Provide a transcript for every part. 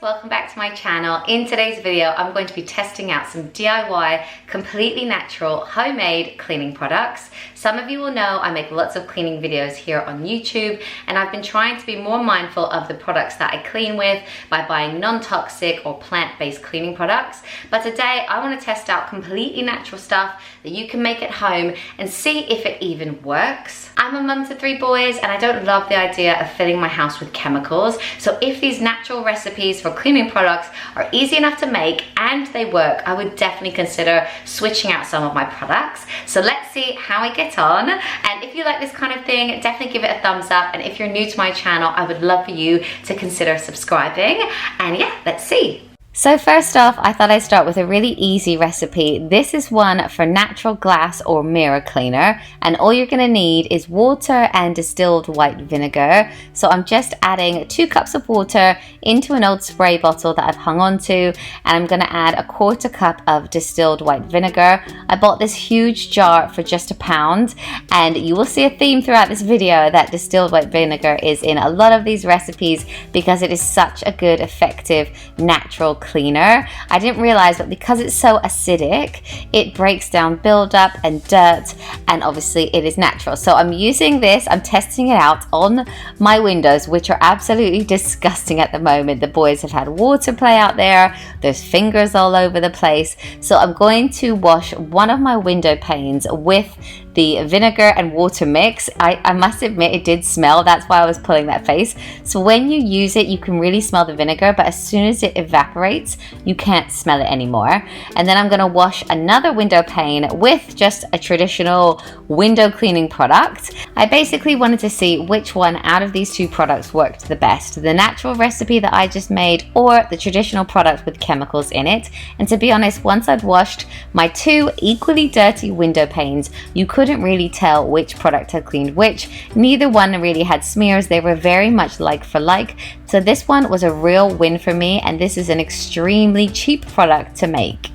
welcome back to my channel. In today's video, I'm going to be testing out some DIY, completely natural, homemade cleaning products. Some of you will know I make lots of cleaning videos here on YouTube, and I've been trying to be more mindful of the products that I clean with by buying non-toxic or plant-based cleaning products. But today, I want to test out completely natural stuff that you can make at home and see if it even works. I'm a mum to 3 boys, and I don't love the idea of filling my house with chemicals. So if these natural recipes for cleaning products are easy enough to make and they work, I would definitely consider switching out some of my products. So let's see how I get on. And if you like this kind of thing, definitely give it a thumbs up. And if you're new to my channel, I would love for you to consider subscribing. And yeah, let's see. So first off, I thought I'd start with a really easy recipe. This is one for natural glass or mirror cleaner, and all you're going to need is water and distilled white vinegar. So I'm just adding 2 cups of water into an old spray bottle that I've hung on to, and I'm going to add a 1/4 cup of distilled white vinegar. I bought this huge jar for just £1, and you will see a theme throughout this video that distilled white vinegar is in a lot of these recipes because it is such a good, effective, natural cleaner. I didn't realize, but because it's so acidic, it breaks down buildup and dirt, and obviously it is natural. So I'm using this, I'm testing it out on my windows, which are absolutely disgusting at the moment. The boys have had water play out there, there's fingers all over the place. So I'm going to wash one of my window panes with the vinegar and water mix. I must admit it did smell, that's why I was pulling that face. So when you use it, you can really smell the vinegar, but as soon as it evaporates, you can't smell it anymore. And then I'm going to wash another window pane with just a traditional window cleaning product. I basically wanted to see which one out of these 2 products worked the best, the natural recipe that I just made or the traditional product with chemicals in it. And to be honest, once I'd washed my 2 equally dirty window panes, you couldn't really tell which product had cleaned which. Neither one really had smears, they were very much like for like. So this one was a real win for me, and this is an extremely cheap product to make.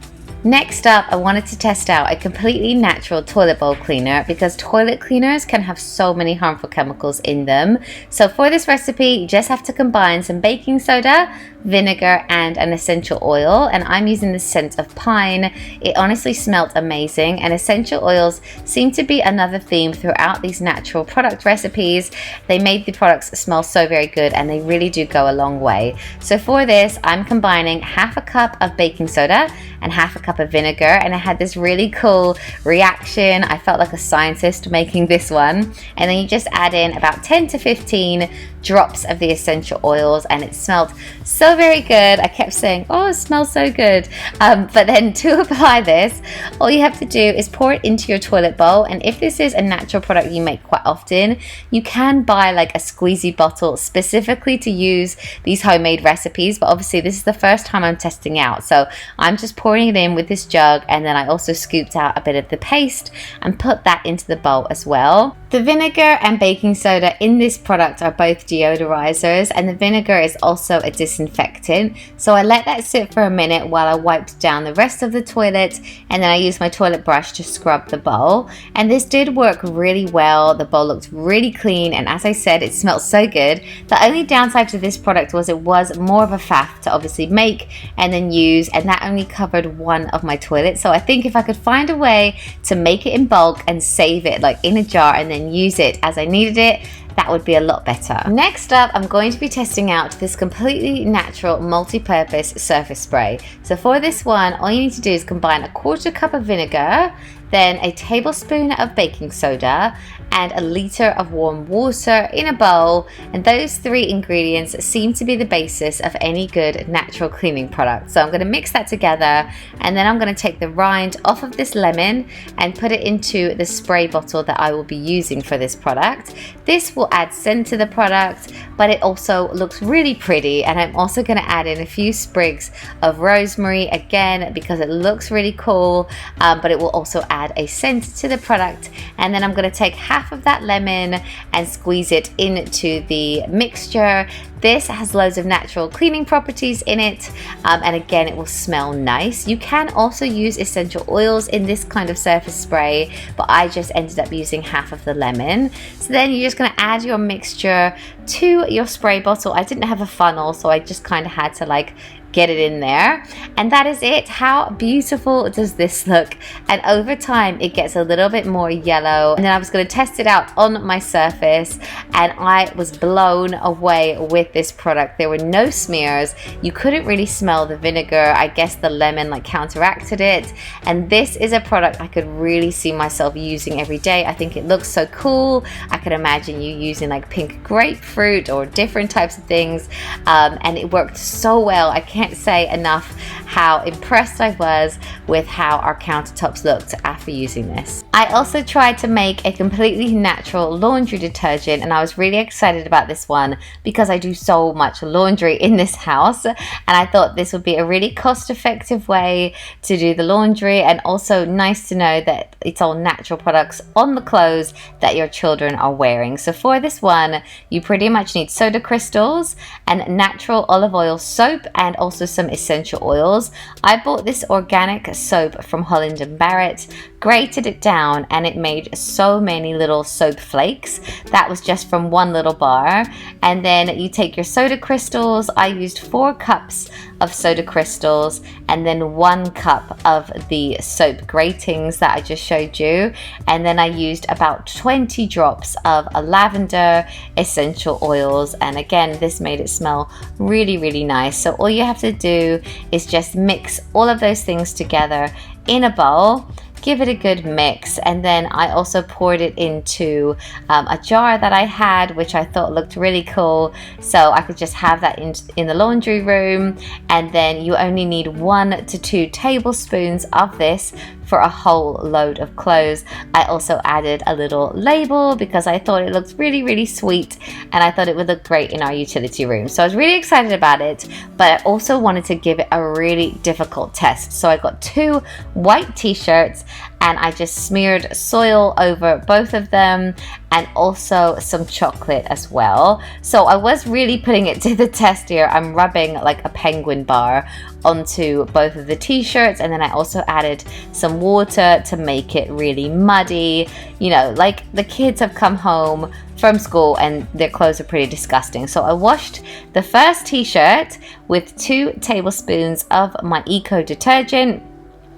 Next up, I wanted to test out a completely natural toilet bowl cleaner because toilet cleaners can have so many harmful chemicals in them. So for this recipe, you just have to combine some baking soda, vinegar, and an essential oil, and I'm using the scent of pine. It honestly smelled amazing, and essential oils seem to be another theme throughout these natural product recipes. They made the products smell so very good, and they really do go a long way. So for this, I'm combining 1/2 cup of baking soda and 1/2 cup of vinegar, and I had this really cool reaction. I felt like a scientist making this one. And then you just add in about 10 to 15 drops of the essential oils, and it smelled so very good. I kept saying, oh, it smells so good. But then to apply this, all you have to do is pour it into your toilet bowl. And if this is a natural product you make quite often, you can buy like a squeezy bottle specifically to use these homemade recipes. But obviously this is the first time I'm testing out, so I'm just pouring it in with this jug, and then I also scooped out a bit of the paste and put that into the bowl as well. The vinegar and baking soda in this product are both deodorizers, and the vinegar is also a disinfectant. So I let that sit for a minute while I wiped down the rest of the toilet, and then I used my toilet brush to scrub the bowl. And this did work really well. The bowl looked really clean, and as I said, it smelled so good. The only downside to this product was it was more of a faff to obviously make and then use, and that only covered one of my toilets. So I think if I could find a way to make it in bulk and save it like in a jar and then use it as I needed it, that would be a lot better. Next up, I'm going to be testing out this completely natural multi-purpose surface spray. So for this one, all you need to do is combine a 1/4 cup of vinegar, then a tablespoon of baking soda, and a liter of warm water in a bowl. And those 3 ingredients seem to be the basis of any good natural cleaning product. So I'm going to mix that together, and then I'm going to take the rind off of this lemon and put it into the spray bottle that I will be using for this product. This will add scent to the product, but it also looks really pretty. And I'm also going to add in a few sprigs of rosemary again because it looks really cool, but it will also add add a scent to the product. And then I'm going to take half of that lemon and squeeze it into the mixture. This has loads of natural cleaning properties in it, and again, it will smell nice. You can also use essential oils in this kind of surface spray, but I just ended up using half of the lemon. So then you're just going to add your mixture to your spray bottle. I didn't have a funnel, so I just kind of had to like get it in there, and that is it. How beautiful does this look? And over time it gets a little bit more yellow, and then I was going to test it out on my surface, and I was blown away with this product. There were no smears. You couldn't really smell the vinegar. I guess the lemon like counteracted it, and this is a product I could really see myself using every day. I think it looks so cool. I could imagine you using like pink grapefruit or different types of things, and it worked so well. I can't say enough how impressed I was with how our countertops looked after using this. I also tried to make a completely natural laundry detergent, and I was really excited about this one because I do so much laundry in this house, and I thought this would be a really cost-effective way to do the laundry, and also nice to know that it's all natural products on the clothes that your children are wearing. So for this one, you pretty much need soda crystals and natural olive oil soap, and also some essential oils. I bought this organic soap from Holland and Barrett, grated it down, and it made so many little soap flakes. That was just from one little bar. And then you take your soda crystals. I used 4 cups of soda crystals and then 1 cup of the soap gratings that I just showed you, and then I used about 20 drops of lavender essential oils, and again this made it smell really, really nice. So all you have to do is just mix all of those things together in a bowl, give it a good mix, and then I also poured it into a jar that I had, which I thought looked really cool, so I could just have that in the laundry room. And then you only need 1 to 2 tablespoons of this for a whole load of clothes. I also added a little label because I thought it looked really, really sweet, and I thought it would look great in our utility room. So I was really excited about it, but I also wanted to give it a really difficult test. So I got 2 white t-shirts, and I just smeared soil over both of them, and also some chocolate as well. So I was really putting it to the test here. I'm rubbing like a penguin bar onto both of the t-shirts, and then I also added some water to make it really muddy. You know, like the kids have come home from school and their clothes are pretty disgusting. So I washed the first t-shirt with 2 tablespoons of my eco detergent,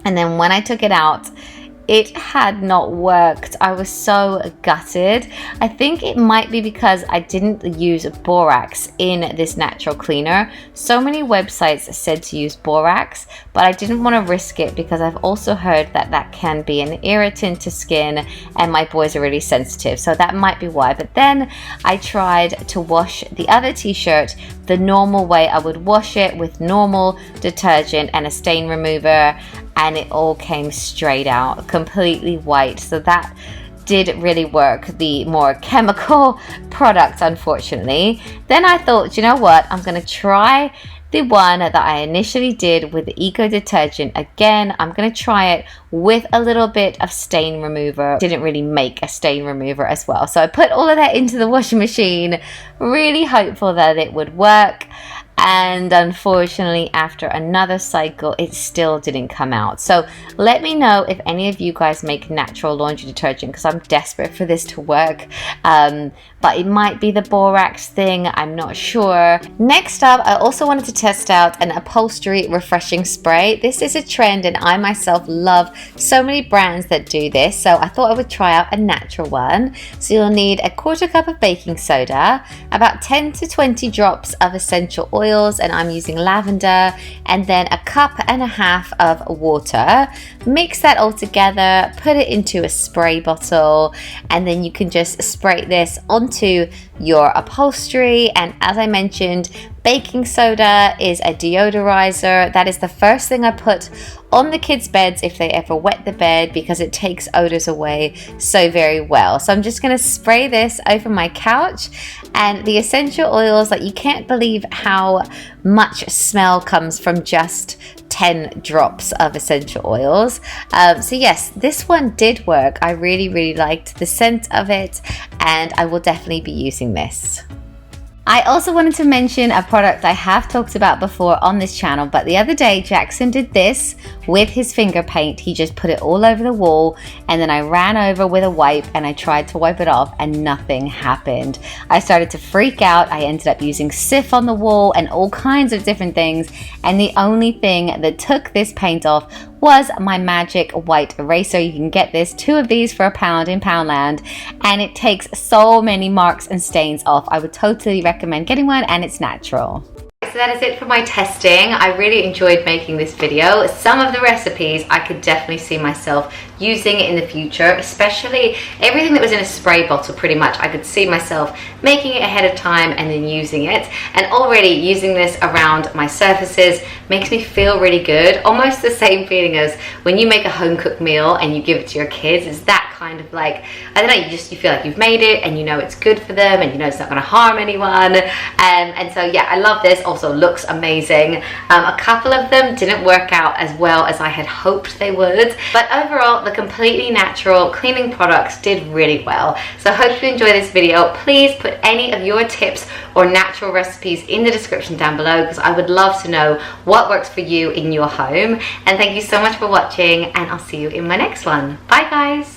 and then when I took it out, it had not worked. I was so gutted. I think it might be because I didn't use borax in this natural cleaner. So many websites said to use borax, but I didn't want to risk it because I've also heard that that can be an irritant to skin, and my boys are really sensitive, so that might be why. But then I tried to wash the other t-shirt the normal way I would wash it, with normal detergent and a stain remover, and it all came straight out completely white. So that did really work, the more chemical product, unfortunately. Then I thought, you know what, I'm going to try the one that I initially did with the eco detergent again. I'm going to try it with a little bit of stain remover. Didn't really make a stain remover as well, so I put all of that into the washing machine, really hopeful that it would work. And unfortunately, after another cycle, it still didn't come out. So let me know if any of you guys make natural laundry detergent, because I'm desperate for this to work. But it might be the borax thing, I'm not sure. Next up, I also wanted to test out an upholstery refreshing spray. This is a trend, and I myself love so many brands that do this, so I thought I would try out a natural one. So you'll need a 1/4 cup of baking soda, about 10 to 20 drops of essential oils, and I'm using lavender, and then 1.5 cups of water. Mix that all together, put it into a spray bottle, and then you can just spray this onto your upholstery. And as I mentioned, baking soda is a deodorizer. That is the first thing I put on the kids' beds if they ever wet the bed, because it takes odors away so very well. So I'm just going to spray this over my couch, and the essential oils, like, you can't believe how much smell comes from just 10 drops of essential oils. So yes, this one did work. I really liked the scent of it, and I will definitely be using this. I also wanted to mention a product I have talked about before on this channel, but the other day Jackson did this with his finger paint. He just put it all over the wall, and then I ran over with a wipe and I tried to wipe it off and nothing happened. I started to freak out. I ended up using Cif on the wall and all kinds of different things, and the only thing that took this paint off was my magic white eraser. You can get this, 2 of these for £1 in Poundland, and it takes so many marks and stains off. I would totally recommend getting one, and it's natural. So that is it for my testing. I really enjoyed making this video. Some of the recipes I could definitely see myself using in the future, especially everything that was in a spray bottle. Pretty much I could see myself making it ahead of time and then using it, and already using this around my surfaces makes me feel really good. Almost the same feeling as when you make a home cooked meal and you give it to your kids. It's that kind of like, I don't know, you feel like you've made it and you know it's good for them and you know it's not going to harm anyone. And so yeah, I love this. Also looks amazing. A couple of them didn't work out as well as I had hoped they would, but overall the completely natural cleaning products did really well. So I hope you enjoy this video. Please put any of your tips or natural recipes in the description down below, because I would love to know what works for you in your home. And thank you so much for watching, and I'll see you in my next one. Bye guys.